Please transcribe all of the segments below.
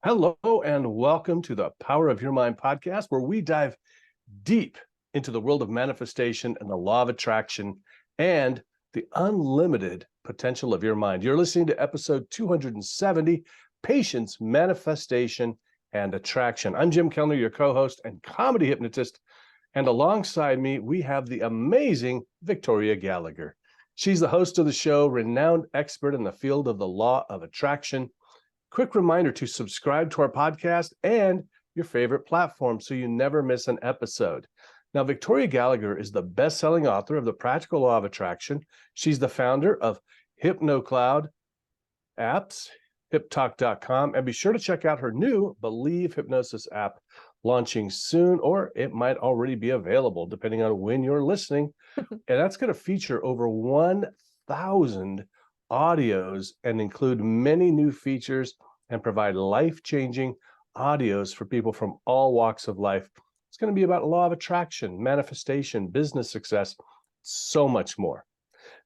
Hello and welcome to the Power of Your Mind podcast, where we dive deep into the world of manifestation and the law of attraction and the unlimited potential of your mind. You're listening to episode 270, Patience, Manifestation, and Attraction. I'm Jim Kellner, your co-host and comedy hypnotist. And alongside me, we have the amazing Victoria Gallagher. She's the host of the show, renowned expert in the field of the law of attraction. Quick reminder to subscribe to our podcast and your favorite platform so you never miss an episode. Now, Victoria Gallagher is the best-selling author of The Practical Law of Attraction. She's the founder of HypnoCloud apps, hiptalk.com, and be sure to check out her new Believe Hypnosis app launching soon, or it might already be available depending on when you're listening. And that's going to feature over 1,000 audios and include many new features and provide life-changing audios for people from all walks of life. It's going to be about law of attraction, manifestation, business success, so much more.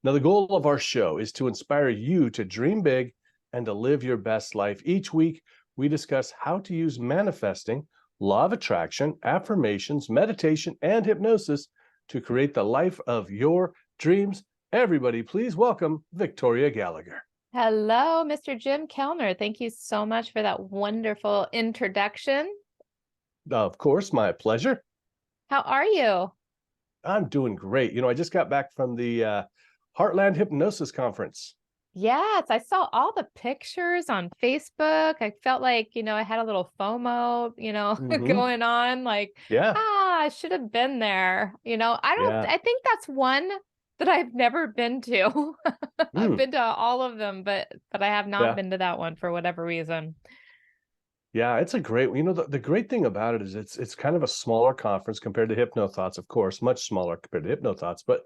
Now, the goal of our show is to inspire you to dream big and to live your best life. Each week, we discuss how to use manifesting, law of attraction, affirmations, meditation, and hypnosis to create the life of your dreams. Everybody, please welcome Victoria Gallagher. Hello, Mr. Jim Kellner. Thank you so much for that wonderful introduction. Of course, my pleasure. How are you? I'm doing great. I just got back from the Heartland Hypnosis Conference. Yes, I saw all the pictures on Facebook. I felt like, I had a little FOMO, going on. Yeah. I should have been there. Yeah. I think that's one that I've never been to. I've been to all of them, but I have not been to that one for whatever reason. Yeah, it's a great, the great thing about it is it's kind of a smaller conference compared to HypnoThoughts, of course, much smaller compared to HypnoThoughts, but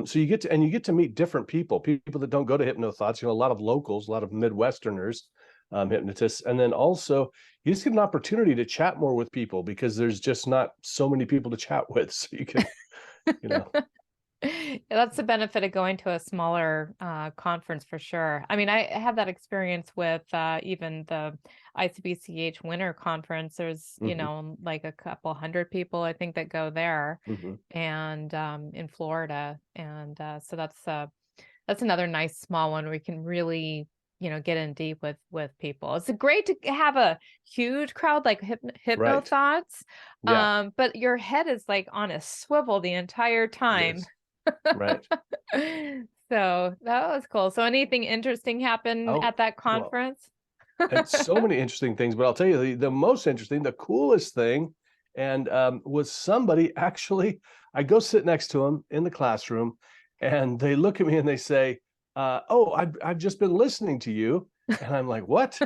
so you get to meet different people that don't go to HypnoThoughts, a lot of locals, a lot of Midwesterners, hypnotists, and then also you just get an opportunity to chat more with people because there's just not so many people to chat with, so you can, Yeah, that's the benefit of going to a smaller conference for sure. I mean, I have that experience with even the ICBCH Winter Conference. There's, like a couple hundred people, I think, that go there, and in Florida. And so that's another nice small one where we can really, get in deep with people. It's great to have a huge crowd like HypnoThoughts, Yeah. but your head is like on a swivel the entire time. Yes. Right. So that was cool. So anything interesting happened at that Well, conference? it's so many interesting things, but I'll tell you the most interesting, the coolest thing, and was somebody actually, I go sit next to them in the classroom, and they look at me and they say, "Oh, I've just been listening to you," and I'm like, "What?"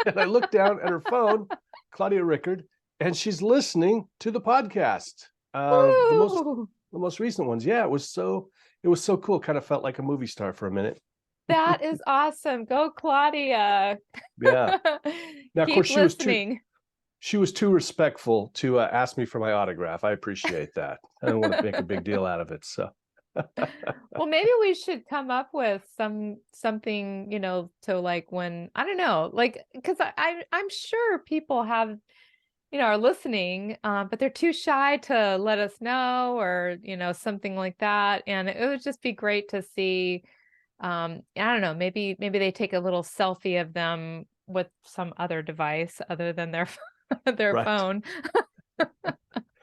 And I look down at her phone, Claudia Rickard, and she's listening to the podcast, the most recent ones. Yeah, it was so cool. Kind of felt like a movie star for a minute. That is awesome. Go, Claudia. Yeah. Now, of course, Keep listening. she was too respectful to ask me for my autograph. I appreciate that. I don't want to make a big deal out of it. So, well, maybe we should come up with something, to like when, I don't know, like, because I'm sure people have, are listening, but they're too shy to let us know, or, something like that. And it would just be great to see, I don't know, maybe they take a little selfie of them with some other device other than their their right. phone.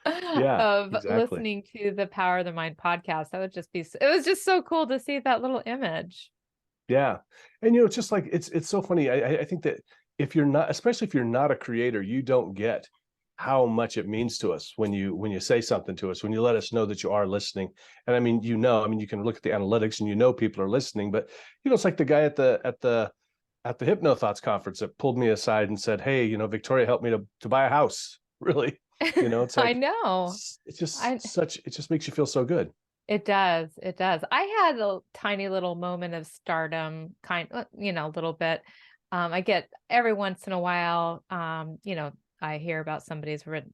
Yeah, Of exactly. listening to the Power of the Mind podcast. It was just so cool to see that little image. Yeah. And, it's just like, it's so funny. I think that if you're not, especially if you're not a creator, you don't get how much it means to us when you say something to us, when you let us know that you are listening. And I mean, you can look at the analytics and people are listening, but it's like the guy at the HypnoThoughts conference that pulled me aside and said, "Hey, Victoria helped me to buy a house." Really, it's I like, know. it just makes you feel so good. It does. It does. I had a tiny little moment of stardom, a little bit. I get every once in a while, I hear about somebody's written,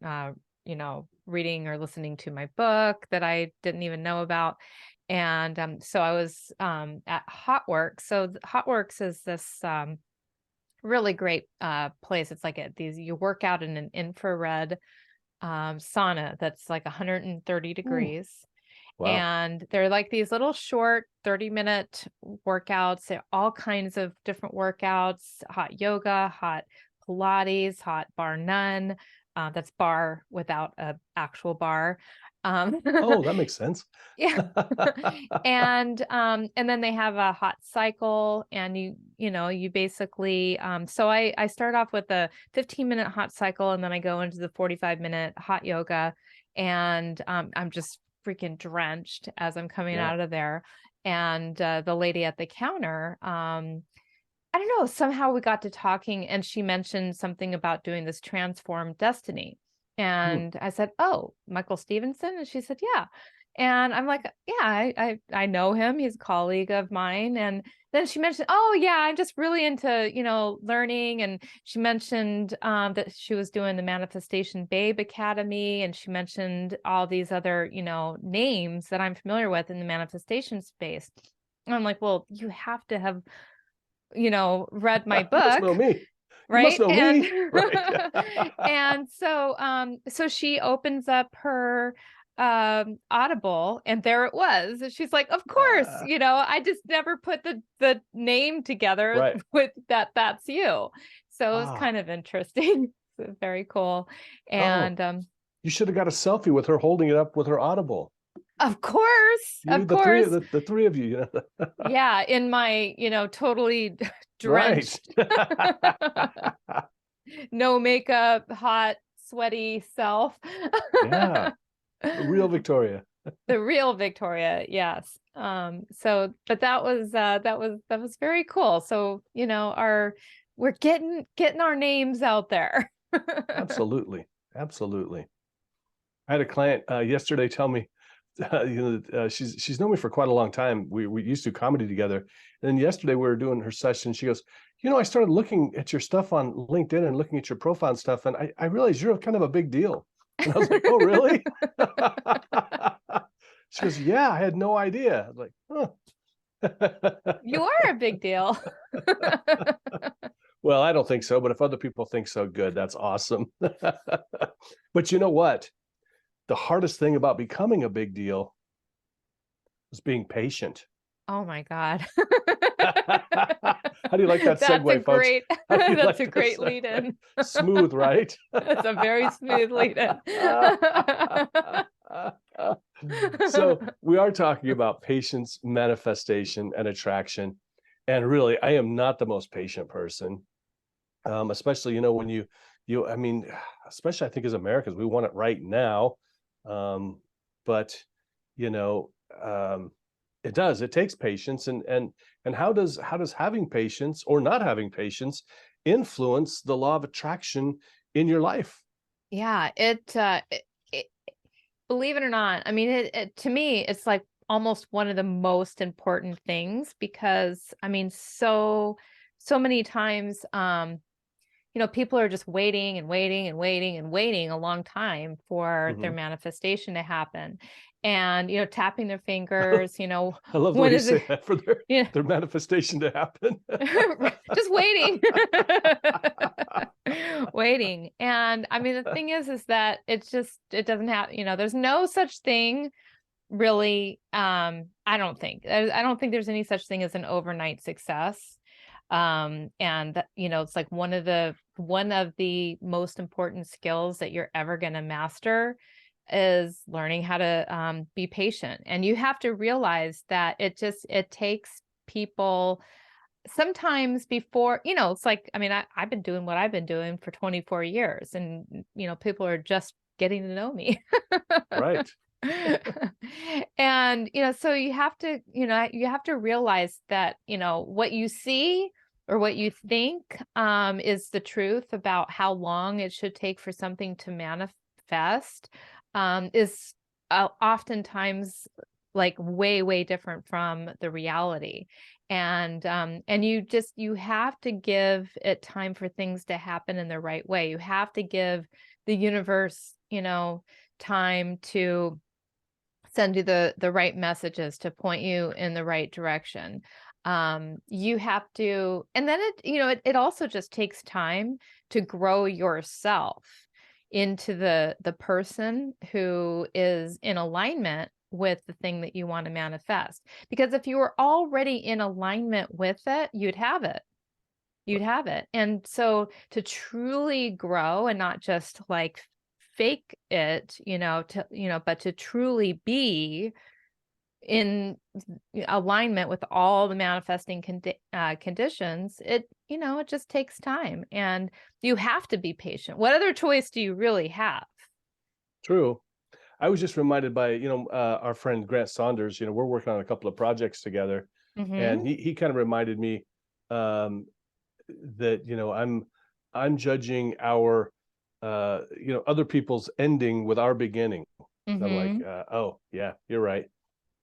reading or listening to my book that I didn't even know about. And so I was at Hotworks. So Hotworks is this really great place. It's like you work out in an infrared sauna that's like 130 Ooh, degrees. wow. And they're like these little short 30-minute workouts. They're all kinds of different workouts, hot yoga, hot Pilates, hot bar none. That's bar without a actual bar. Um, Oh, that makes sense. yeah. And then they have a hot cycle, and you basically so I start off with a 15-minute hot cycle, and then I go into the 45-minute hot yoga, and I'm just freaking drenched as I'm coming Yeah. out of there. And the lady at the counter, I don't know, somehow we got to talking, and she mentioned something about doing this transformed destiny. Hmm. And I said, "Oh, Michael Stevenson?" And she said, "Yeah." And I'm like, "Yeah, I know him. He's a colleague of mine." And then she mentioned, "Oh, yeah, I'm just really into, learning." And she mentioned that she was doing the Manifestation Babe Academy, and she mentioned all these other, names that I'm familiar with in the manifestation space. And I'm like, "Well, you have to have read my You must know book, me. You must right?" know And me. Right. and so she opens up her Audible, and there it was. And she's like, "Of course, Uh, I just never put the name together right. with that's you." So it was Ah. kind of interesting. So very cool. Oh, And you should have got a selfie with her holding it up with her Audible. of course, You, of course. the three of you, Yeah, in my, totally right. drenched, no makeup, hot, sweaty self. Yeah. The real Victoria. The real Victoria, yes. But that was very cool. So, we're getting our names out there. Absolutely. Absolutely. I had a client yesterday tell me, she's known me for quite a long time. We used to do comedy together. And then yesterday we were doing her session. She goes, I started looking at your stuff on LinkedIn and looking at your profile and stuff, and I realized you're kind of a big deal. And I was like, oh, really? She goes, yeah, I had no idea. I was like, huh. You are a big deal. Well, I don't think so, but if other people think so, good. That's awesome. But you know what? The hardest thing about becoming a big deal is being patient. Oh my God. How do you like that That's a segue, folks? great How do you that's like a that great segue? lead in. Smooth, right? That's a very smooth lead in. So we are talking about patience, manifestation, and attraction. And really, I am not the most patient person, especially, when I mean, especially I think as Americans, we want it right now. Um, but, you know, um, it takes patience. And how does having patience or not having patience influence the law of attraction in your life? Yeah, it believe it or not, I mean, to me, it's like almost one of the most important things, because I mean, so many times, people are just waiting and waiting and waiting and waiting a long time for their Mhm. manifestation to happen. And, tapping their fingers, I love the way when you is it? say that for their Yeah, their manifestation to happen. just waiting. Waiting. And I mean, the thing is that it doesn't have, there's no such thing really. I don't think there's any such thing as an overnight success. And it's like one of the most important skills that you're ever going to master is learning how to be patient. And you have to realize that it takes people sometimes before, it's like, I mean, I've been doing what I've been doing for 24 years, and people are just getting to know me. Right. And so you have to realize that what you see or what you think is the truth about how long it should take for something to manifest, is oftentimes like way different from the reality. And you have to give it time for things to happen in the right way. You have to give the universe time to send you the right messages, to point you in the right direction. You have to, and then it also just takes time to grow yourself into the person who is in alignment with the thing that you want to manifest. Because if you were already in alignment with it, you'd have it. You'd have it. And so to truly grow and not just like fake it, but to truly be in alignment with all the manifesting conditions, it just takes time, and you have to be patient. What other choice do you really have? True. I was just reminded by, our friend Grant Saunders, we're working on a couple of projects together, and Mm-hmm. he kind of reminded me um, that, I'm judging our, other people's ending with our beginning. And I'm like, Mm-hmm. oh yeah, you're right.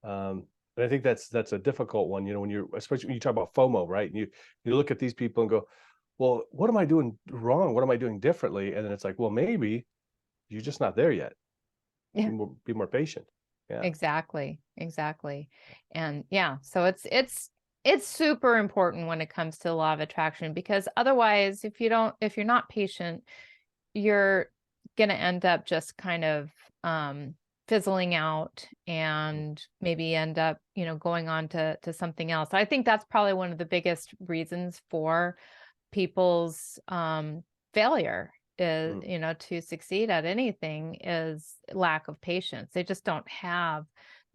And I think that's a difficult one, when especially when you talk about FOMO, right? And you look at these people and go, well, what am I doing wrong? What am I doing differently? And then it's like, well, maybe you're just not there yet. Yeah, Be more patient. Yeah. exactly. And yeah, so it's super important when it comes to the law of attraction, because otherwise, if you're not patient, you're going to end up just kind of fizzling out, and maybe end up, going on to something else. I think that's probably one of the biggest reasons for people's failure is, Mm, to succeed at anything, is lack of patience. They just don't have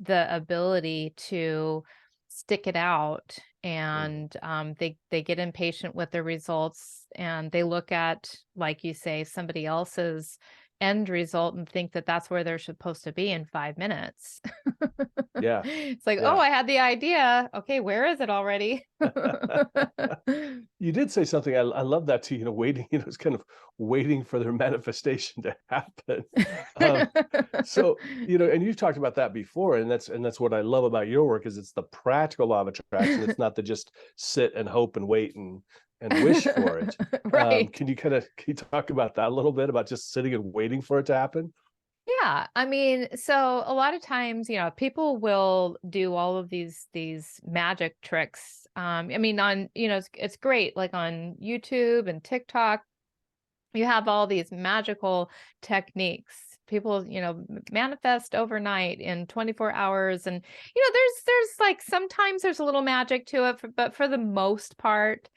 the ability to stick it out, mm. and they get impatient with the results, and they look at, like you say, somebody else's end result and think that that's where they're supposed to be in 5 minutes. Yeah. It's like, oh, Yeah. I had the idea. Okay, where is it already? You did say something. I love that too. Waiting. It's kind of waiting for their manifestation to happen. Um, so and you've talked about that before, and that's what I love about your work is it's the practical law of attraction. It's not the just sit and hope and wait and wish for it. Right. Can you talk about that a little bit, about just sitting and waiting for it to happen? Yeah. I mean, so a lot of times, people will do all of these magic tricks. I mean, it's great, like on YouTube and TikTok, you have all these magical techniques. People, manifest overnight in 24 hours. And, there's like, sometimes there's a little magic to it, but for the most part,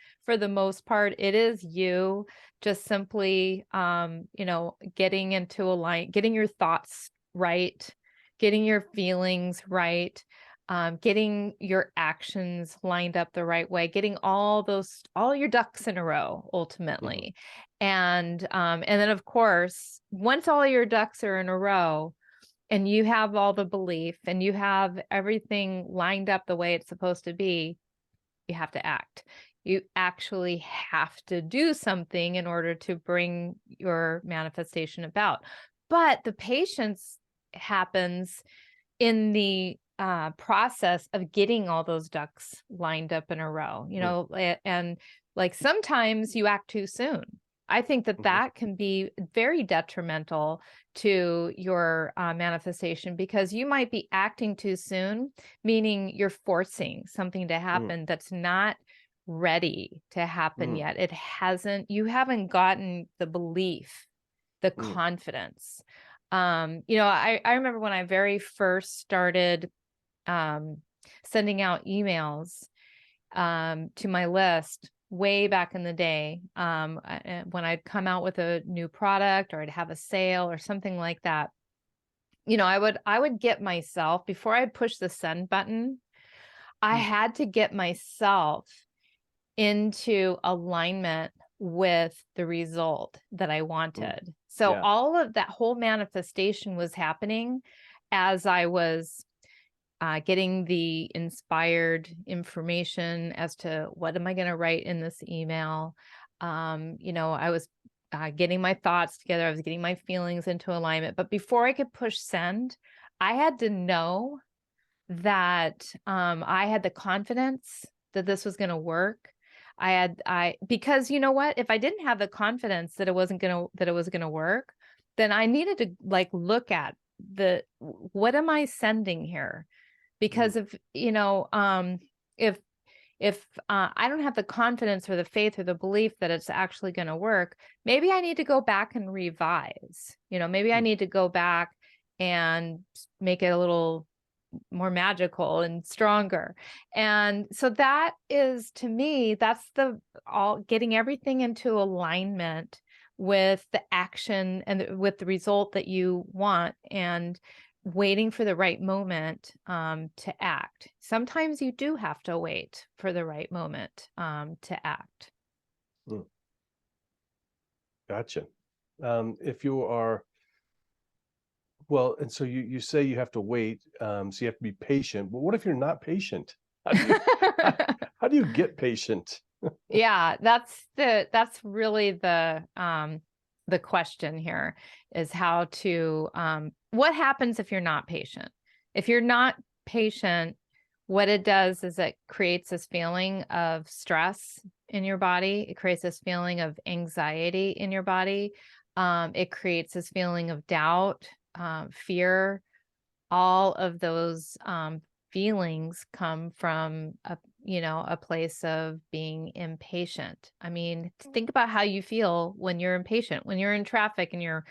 it is you just simply, getting into a line, getting your thoughts right, getting your feelings right, getting your actions lined up the right way, getting all your ducks in a row, Mhm. ultimately. And then, of course, once all your ducks are in a row and you have all the belief and you have everything lined up the way it's supposed to be, you have to act. You actually have to do something in order to bring your manifestation about. But the patience happens in the process of getting all those ducks lined up in a row, Mm, and like sometimes you act too soon. I think that mhm, that can be very detrimental to your manifestation, because you might be acting too soon, meaning you're forcing something to mm, happen that's not ready to happen mm, yet. You haven't gotten the belief, the mm, confidence. I remember when I very first started um, sending out emails to my list way back in the day, when I'd come out with a new product or I'd have a sale or something like that. I would get myself, before I push the send button, I mm, had to get myself into alignment with the result that I mm. wanted. So Yeah. all of that whole manifestation was happening as I was getting the inspired information as to what am I going to write in this email. I was getting my thoughts together. I was getting my feelings into alignment. But before I could push send, I had to know that I had the confidence that this was going to work. Because you know what? If I didn't have the confidence that it was going to work, then I needed to like look at what am I sending here? Mm, Because if if I don't have the confidence or the faith or the belief that it's actually going to work, maybe I need to go back and revise. Maybe I need to go back and make it a little more magical and stronger. And so that is, to me, that's getting everything into alignment with the action and with the result that you want, and waiting for the right moment to act. Sometimes you do have to wait for the right moment to act. Gotcha. If you are, well, and so you say you have to wait, so you have to be patient. But what if you're not patient? How do you get patient? Yeah, that's really the question here, is how to what happens if you're not patient? If you're not patient, what it does is it creates this feeling of stress in your body. It creates this feeling of anxiety in your body. It creates this feeling of doubt, fear. All of those feelings come from a place of being impatient. I mean, think about how you feel when you're impatient, when you're in traffic and you're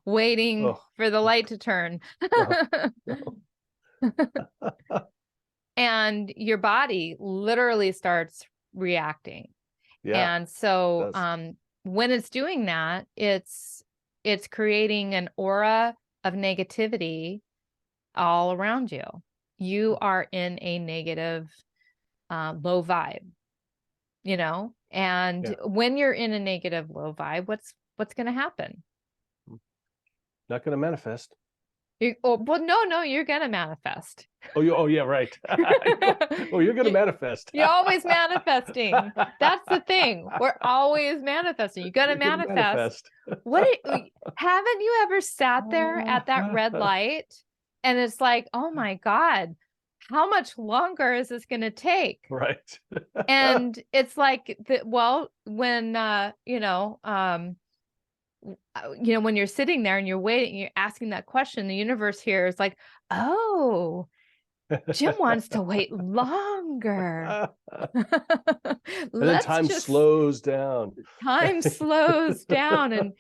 waiting for the light to turn. And your body literally starts reacting. Yeah. And so when it's doing that, it's creating an aura of negativity all around you. You are in a negative, low vibe, and when you're in a negative, low vibe, what's going to happen? Not going to manifest. Well, no, you're going to manifest. Oh, yeah, right. You're going to manifest. You're always manifesting. That's the thing. We're always manifesting. You're going to manifest. Haven't you ever sat there at that red light and it's like, oh my God, how much longer is this going to take? Right. And it's like, when, when you're sitting there and you're waiting, you're asking that question, the universe here is like, oh, Jim wants to wait longer. And then time slows down. Time slows down. And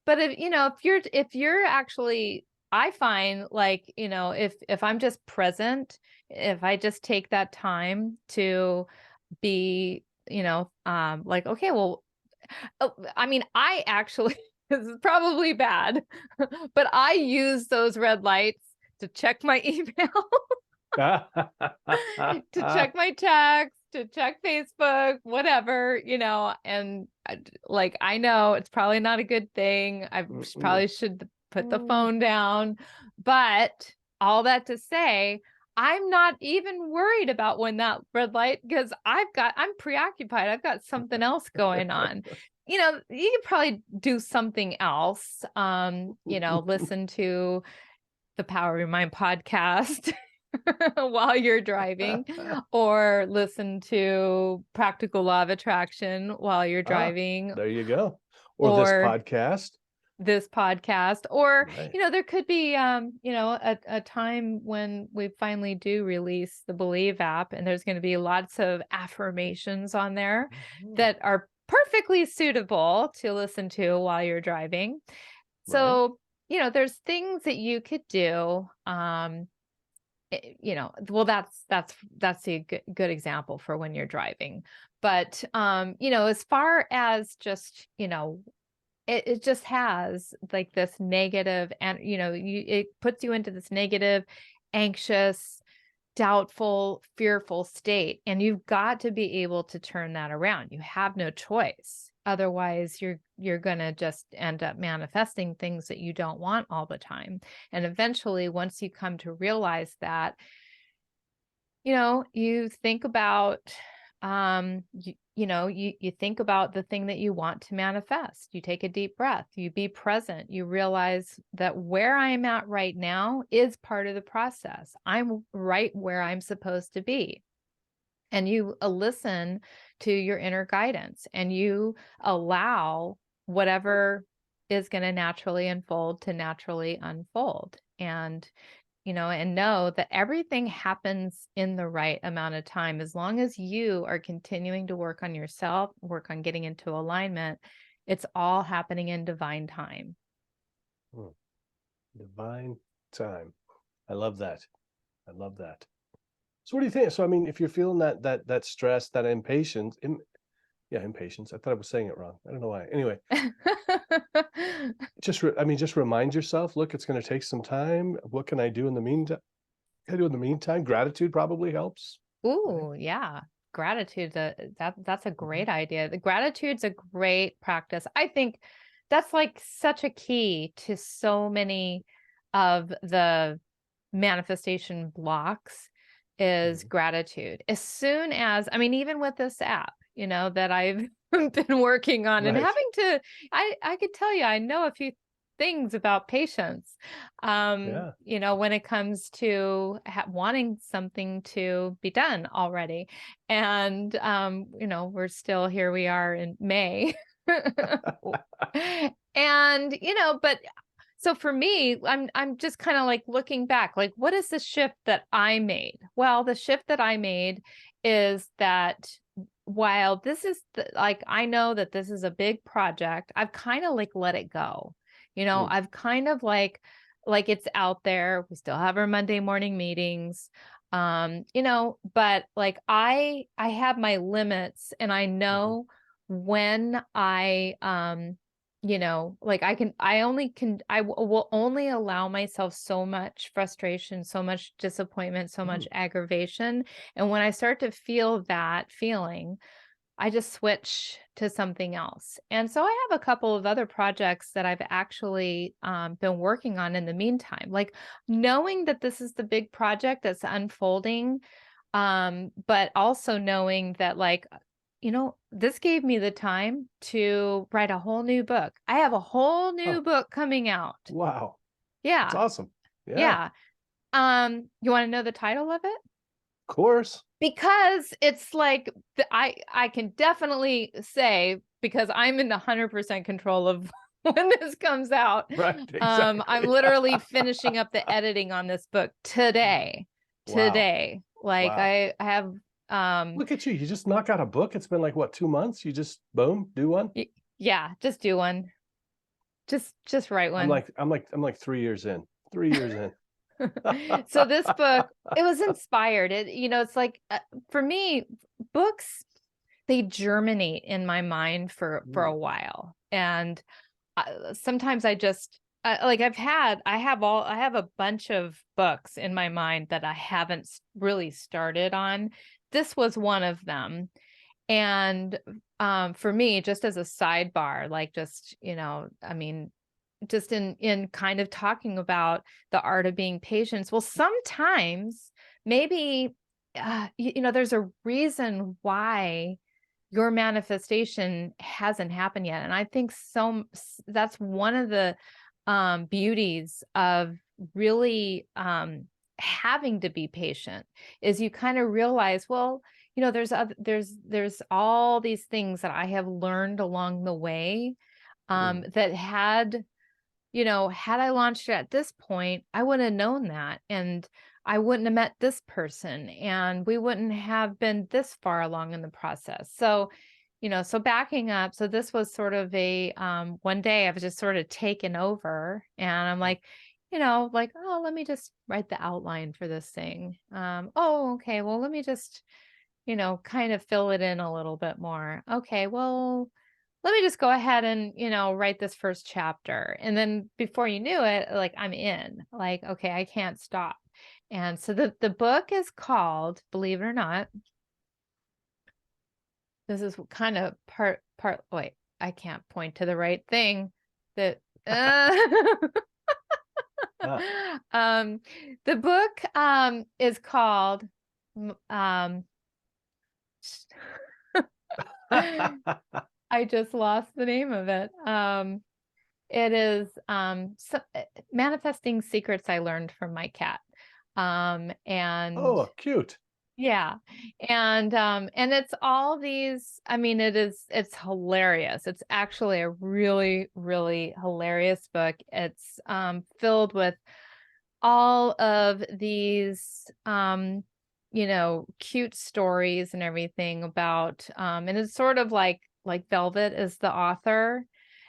but if you're actually, I find, like, if I'm just present, if I just take that time to be, like, okay, well, I mean, I actually, this is probably bad, but I use those red lights to check my email, to check my text, to check Facebook, whatever, and like, I know it's probably not a good thing. I probably should put the phone down, but all that to say, I'm not even worried about when that red light, because I'm preoccupied. I've got something else going on. You could probably do something else. Listen to the Power of Your Mind podcast while you're driving, or listen to Practical Law of Attraction while you're driving. There you go. Or this podcast, or right. There could be a time when we finally do release the Believe app, and there's going to be lots of affirmations on there that are perfectly suitable to listen to while you're driving. So there's things that you could do. Well, that's a good example for when you're driving. But as far as just it just has like this negative, and it puts you into this negative, anxious, doubtful, fearful state, and you've got to be able to turn that around. You have no choice. Otherwise, you're going to just end up manifesting things that you don't want all the time. And eventually, once you come to realize that, you think about you think about the thing that you want to manifest. You take a deep breath, you be present, you realize that where I'm at right now is part of the process. I'm right where I'm supposed to be. And you listen to your inner guidance, and you allow whatever is going to naturally unfold to naturally unfold. And and know that everything happens in the right amount of time. As long as you are continuing to work on yourself, work on getting into alignment, it's all happening in divine time. Hmm. Divine time. I love that. I love that. So what do you think? So I mean, if you're feeling that stress, that impatience, impatience. I thought I was saying it wrong. I don't know why. Anyway, just remind yourself, look, it's going to take some time. What can I do in the meantime? Can I do in the meantime? Gratitude probably helps. Right? Ooh, yeah. Gratitude, that's a great idea. The gratitude's a great practice. I think that's like such a key to so many of the manifestation blocks is Mm-hmm. gratitude. As soon as, I mean, even with this app, that I've been working on and Right. having to, I could tell you, I know a few things about patience. Yeah. When it comes to wanting something to be done already. And, we're still here, we are in May. And, but so for me, I'm just kind of like looking back, like, what is the shift that I made? Well, the shift that I made is that while this is like, I know that this is a big project, I've kind of like let it go. Mm. I've kind of like it's out there. We still have our Monday morning meetings. But like I have my limits, and I Mhm. know when like I will only allow myself so much frustration, so much disappointment, so much Mm. aggravation. And when I start to feel that feeling, I just switch to something else. And so I have a couple of other projects that I've actually been working on in the meantime, like knowing that this is the big project that's unfolding, but also knowing that, like, this gave me the time to write a whole new book. I have a whole new Oh, book coming out. wow. That's Yeah. awesome. Yeah, of Yeah. You want to know the title of it? course. Because it's like I can definitely say, because I'm in the 100% control of when this comes out. Right, I'm exactly. literally finishing up the editing on this book today. Wow. Today. Like Wow. I have Look at you. You just knock out a book. It's been like what, 2 months? You just boom, do one. yeah, just do one. Just write one. I'm like 3 years in. 3 years in. So this book, it was inspired. It's like, for me, books, they germinate in my mind for a Mm, while. And sometimes I just like I have a bunch of books in my mind that I haven't really started on. This was one of them. And for me, just as a sidebar, like, just, I mean, just in kind of talking about the art of being patient. Well, sometimes maybe there's a reason why your manifestation hasn't happened yet. And I think that's one of the beauties of really having to be patient, is you kind of realize, well, there's all these things that I have learned along the way, mm, that had I launched it at this point, I would have known that, and I wouldn't have met this person, and we wouldn't have been this far along in the process. So, so backing up, so this was sort of a one day I was just sort of taken over, and I'm like, like, oh, let me just write the outline for this thing. Oh, okay, well, let me just, kind of fill it in a little bit more. Okay, well, let me just go ahead and, write this first chapter. And then before you knew it, like, I'm in, like, okay, I can't stop. And so the book is called, believe it or not, this is kind of wait, I can't point to the right thing that, ah. um, the book, is called, um, I just lost the name of it. It is manifesting secrets I learned from my cat. And Oh, cute. yeah. And it's all these, I mean, it's hilarious. It's actually a really, really hilarious book. It's filled with all of these, cute stories and everything about, and it's sort of like Velvet is the author.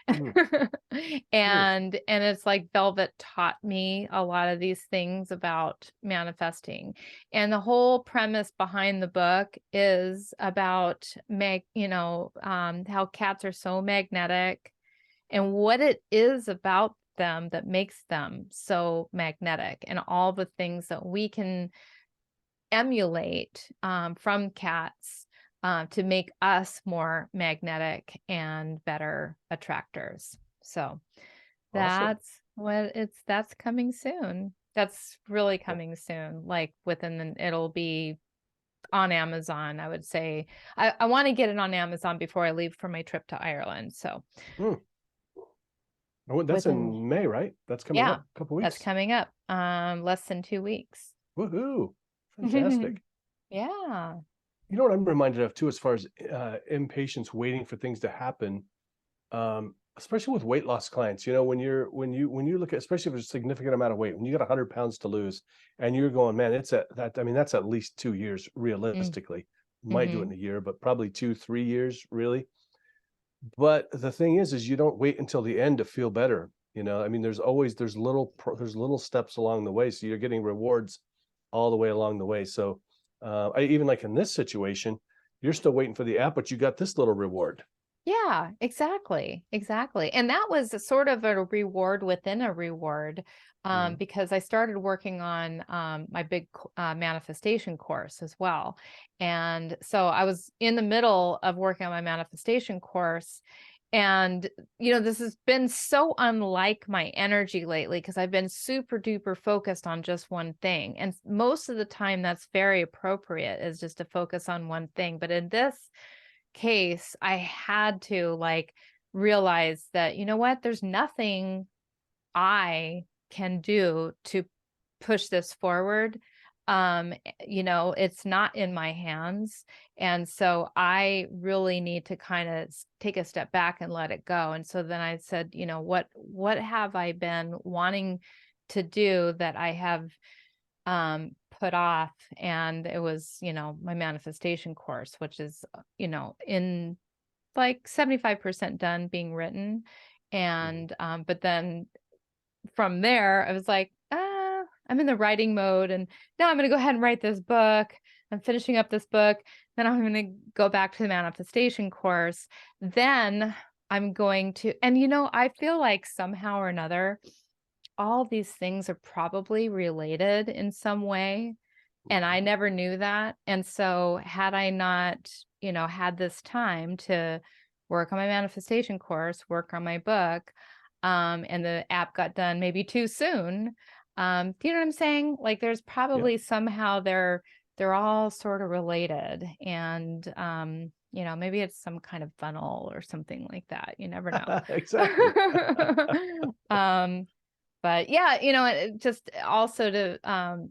Mm, mm, And it's like Velvet taught me a lot of these things about manifesting. And the whole premise behind the book is about how cats are so magnetic and what it is about them that makes them so magnetic, and all the things that we can emulate from cats to make us more magnetic and better attractors. So awesome. that's coming soon. That's really Well, coming soon. Like it'll be on Amazon, I would say. I want to get it on Amazon before I leave for my trip to Ireland. So mm. Oh, that's within, in May, right? That's coming yeah, up a couple that's weeks. coming up. Less than 2 weeks. Woohoo! Fantastic. Yeah. You know what I'm reminded of too, as far as impatience, waiting for things to happen, especially with weight loss clients. You know, when you look at, especially if there's a significant amount of weight, when you got 100 pounds to lose, and you're going, man, it's at that. I mean, that's at least 2 years realistically. Might do it Mm-hmm. in a year, but probably 2, 3 years really. But the thing is you don't wait until the end to feel better. You know, I mean, there's little steps along the way, so you're getting rewards all the way along the way. So, I even like in this situation, you're still waiting for the app, but you got this little reward. Yeah, exactly. Exactly. And that was a sort of a reward within a reward, Mhm. because I started working on my big manifestation course as well. And so I was in the middle of working on my manifestation course. And, this has been so unlike my energy lately because I've been super duper focused on just one thing. And most of the time, that's very appropriate, is just to focus on one thing. But in this case, I had to realize that, you know what, there's nothing I can do to push this forward. It's not in my hands. And so I really need to kind of take a step back and let it go. And so then I said, what have I been wanting to do that I have put off? And it was, my manifestation course, which is, in like 75% done being written. Mhm. And but then from there, I was like, I'm in the writing mode, and now I'm going to go ahead and write this book. I'm finishing up this book. Then I'm going to go back to the manifestation course. Then I'm going to, and I feel like somehow or another, all these things are probably related in some way. And I never knew that. And so had I not, had this time to work on my manifestation course, work on my book, and the app got done maybe too soon. Do you know what I'm saying? Like there's Yeah, probably somehow they're all sort of related. And maybe it's some kind of funnel or something like that. You never know. exactly. um, but yeah, just also to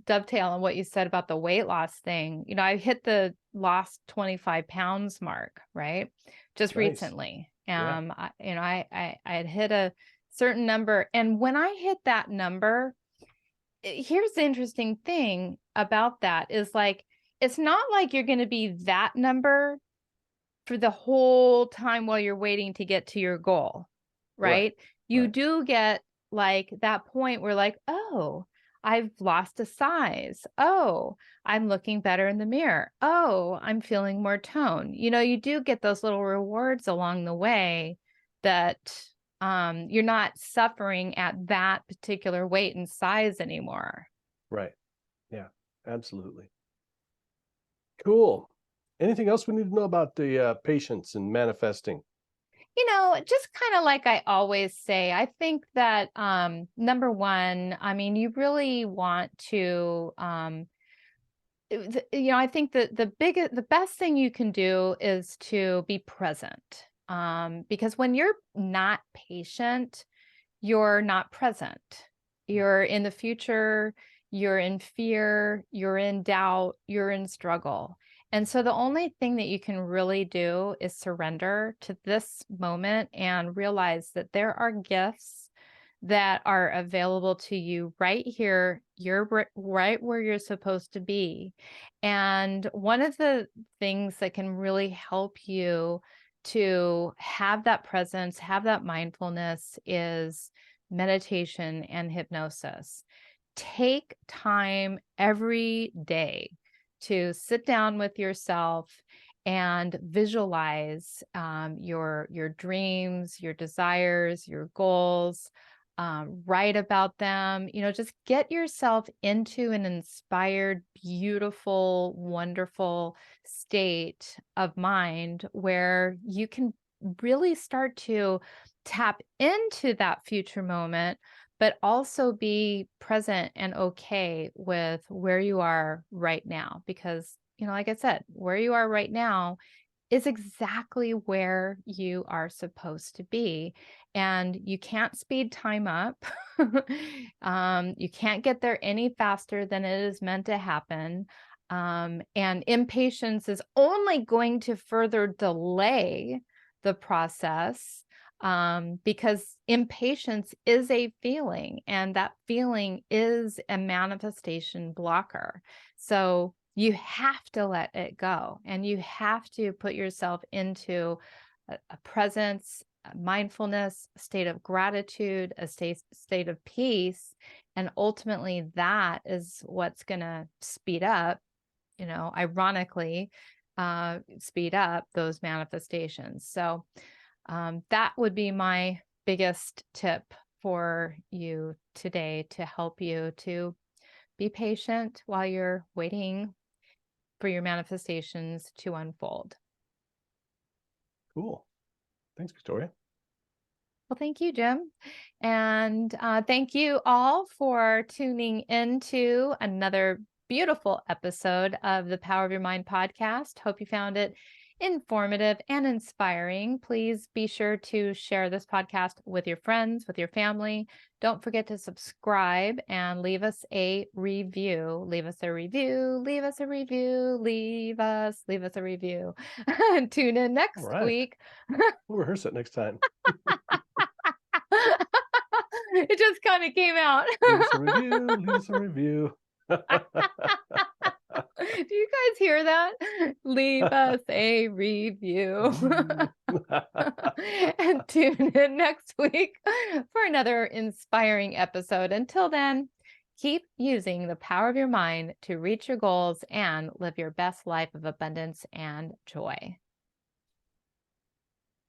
dovetail on what you said about the weight loss thing. I hit the lost 25 pounds mark, right? Just Nice. recently. Yeah. I had hit a certain number. And when I hit that number, here's the interesting thing about that is like, it's not like you're going to be that number for the whole time while you're waiting to get to your goal, Right. right? You Right. do get like that point where like, oh, I've lost a size. Oh, I'm looking better in the mirror. Oh, I'm feeling more tone. You do get those little rewards along the way that you're not suffering at that particular weight and size anymore. Right. Yeah. Absolutely. Cool. Anything else we need to know about the patience and manifesting? Just kind of like I always say, I think that number one, I mean, you really want to I think that the best thing you can do is to be present. Because when you're not patient, you're not present. You're in the future, you're in fear, you're in doubt, you're in struggle. And so the only thing that you can really do is surrender to this moment and realize that there are gifts that are available to you right here. You're right where you're supposed to be. And one of the things that can really help you to have that presence, have that mindfulness is meditation and hypnosis. Take time every day to sit down with yourself and visualize your dreams, your desires, your goals. Write about them. Just get yourself into an inspired, beautiful, wonderful state of mind where you can really start to tap into that future moment, but also be present and okay with where you are right now. Because, like I said, where you are right now is exactly where you are supposed to be. And you can't speed time up. You can't get there any faster than it is meant to happen. And impatience is only going to further delay the process, because impatience is a feeling, and that feeling is a manifestation blocker. So you have to let it go, and you have to put yourself into a presence, a mindfulness, a state of gratitude, a state of peace. And ultimately, that is what's going to speed up, ironically, speed up those manifestations. So that would be my biggest tip for you today, to help you to be patient while you're waiting for your manifestations to unfold. Cool. Thanks, Victoria. Well, thank you, Jim. And thank you all for tuning into another beautiful episode of the Power of Your Mind podcast. Hope you found it informative and inspiring. Please be sure to share this podcast with your friends, with your family. Don't forget to subscribe and leave us a review. Leave us a review. Leave us a review. Leave us a review. Tune in next week. We'll rehearse it next time. It just kind of came out. Leave us a review. Leave us a review. Do you guys hear that? Leave us a review. And tune in next week for another inspiring episode. Until then, keep using the power of your mind to reach your goals and live your best life of abundance and joy.